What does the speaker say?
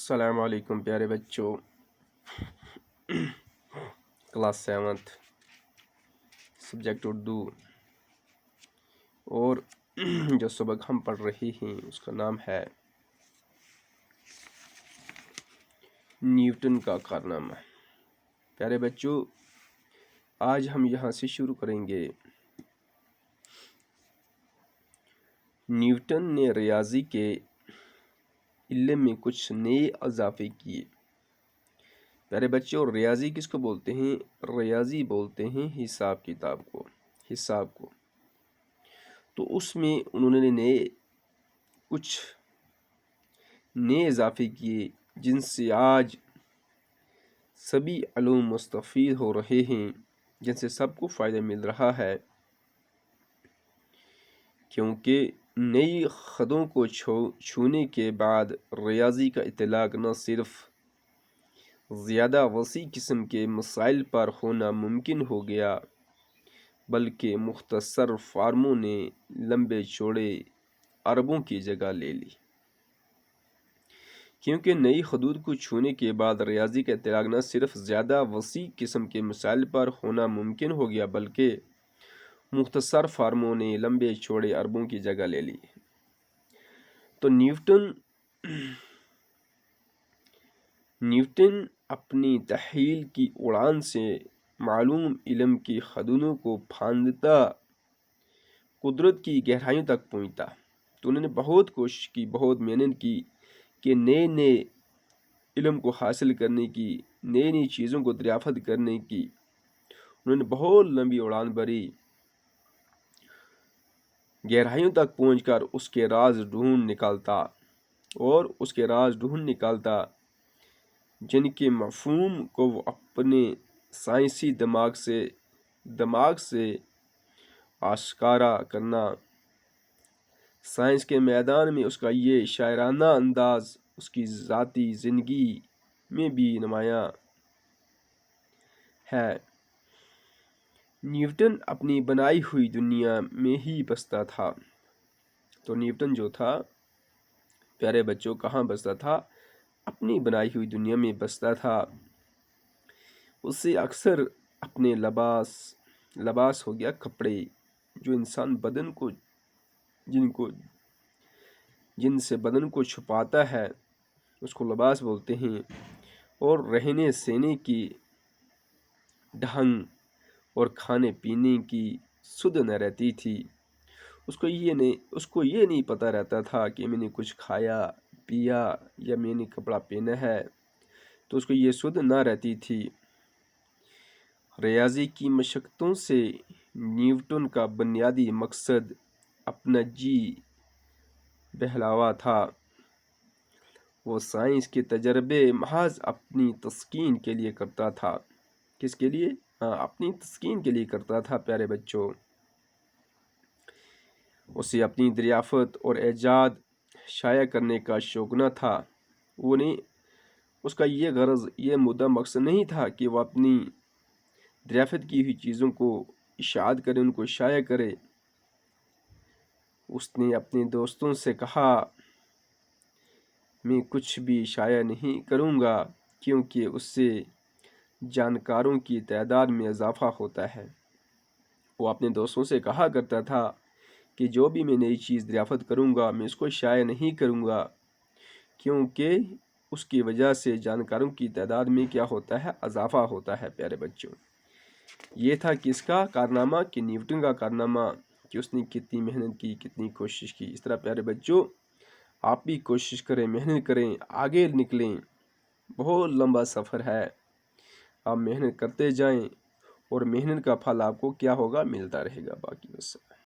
السلام علیکم پیارے بچوں، کلاس 7 سبجیکٹ اردو، اور جو سبق ہم پڑھ رہے ہیں اس کا نام ہے نیوٹن کا کارنامہ۔ پیارے بچوں، آج ہم یہاں سے شروع کریں گے۔ نیوٹن نے ریاضی کے علم میں کچھ نئے اضافے کیے۔ پیارے بچوں، ریاضی کس کو بولتے ہیں؟ ریاضی بولتے ہیں حساب کتاب کو، حساب کو۔ تو اس میں انہوں نے کچھ نئے اضافے کیے جن سے آج سبھی علوم مستفید ہو رہے ہیں، جن سے سب کو فائدہ مل رہا ہے، کیونکہ نئی خطوں کو چھونے کے بعد ریاضی کا اطلاق نہ صرف زیادہ وسیع قسم کے مسائل پر ہونا ممکن ہو گیا، بلکہ مختصر فارموں نے لمبے چوڑے اربوں کی جگہ لے لی۔ کیونکہ نئی حدود کو چھونے کے بعد ریاضی کا اطلاق نہ صرف زیادہ وسیع قسم کے مسائل پر ہونا ممکن ہو گیا، بلکہ مختصر فارموں نے لمبے چوڑے اربوں کی جگہ لے لی۔ تو نیوٹن اپنی تحلیل کی اڑان سے معلوم علم کی حدودوں کو پھاندتا قدرت کی گہرائیوں تک پہنچتا۔ تو انہوں نے بہت کوشش کی، بہت محنت کی کہ نئے علم کو حاصل کرنے کی، نئی چیزوں کو دریافت کرنے کی انہوں نے بہت لمبی اڑان بھری، گہرائیوں تک پہنچ کر اس کے راز ڈھونڈ نکالتا، جن کے مفہوم کو وہ اپنے سائنسی دماغ سے آشکارا کرنا۔ سائنس کے میدان میں اس کا یہ شاعرانہ انداز اس کی ذاتی زندگی میں بھی نمایاں ہے۔ نیوٹن اپنی بنائی ہوئی دنیا میں ہی بستا تھا۔ تو نیوٹن جو تھا پیارے بچوں، کہاں بستا تھا؟ اپنی بنائی ہوئی دنیا میں بستا تھا۔ اسے اکثر اپنے لباس ہو گیا، کپڑے جو انسان جن سے بدن کو چھپاتا ہے اس کو لباس بولتے ہیں، اور رہنے سہنے کی ڈھنگ اور کھانے پینے کی سدھ نہ رہتی تھی۔ اس کو یہ نہیں پتہ رہتا تھا کہ میں نے کچھ کھایا پیا یا میں نے کپڑا پہنا ہے، تو اس کو یہ سدھ نہ رہتی تھی۔ ریاضی کی مشقتوں سے نیوٹن کا بنیادی مقصد اپنا جی بہلاوا تھا۔ وہ سائنس کے تجربے محض اپنی تسکین کے لیے کرتا تھا۔ کس کے لیے؟ اپنی تسکین کے لیے کرتا تھا۔ پیارے بچوں، اسے اپنی دریافت اور ایجاد شائع کرنے کا شوق نہ تھا۔ اس کا یہ غرض، یہ مدعا مقصد نہیں تھا کہ وہ اپنی دریافت کی ہوئی چیزوں کو اشاعت کرے، ان کو شائع کرے۔ اس نے اپنے دوستوں سے کہا، میں کچھ بھی شائع نہیں کروں گا، کیونکہ اس سے جانکاروں کی تعداد میں اضافہ ہوتا ہے۔ وہ اپنے دوستوں سے کہا کرتا تھا کہ جو بھی میں نئی چیز دریافت کروں گا میں اس کو شائع نہیں کروں گا، کیونکہ اس کی وجہ سے جانکاروں کی تعداد میں کیا ہوتا ہے؟ اضافہ ہوتا ہے۔ پیارے بچوں، یہ تھا کس کا کارنامہ؟ کہ نیوٹن کا کارنامہ، کہ اس نے کتنی محنت کی، کتنی کوشش کی۔ اس طرح پیارے بچوں، آپ بھی کوشش کریں، محنت کریں، آگے نکلیں۔ بہت لمبا سفر ہے، آپ محنت کرتے جائیں اور محنت کا پھل آپ کو کیا ہوگا؟ ملتا رہے گا۔ باقی بس۔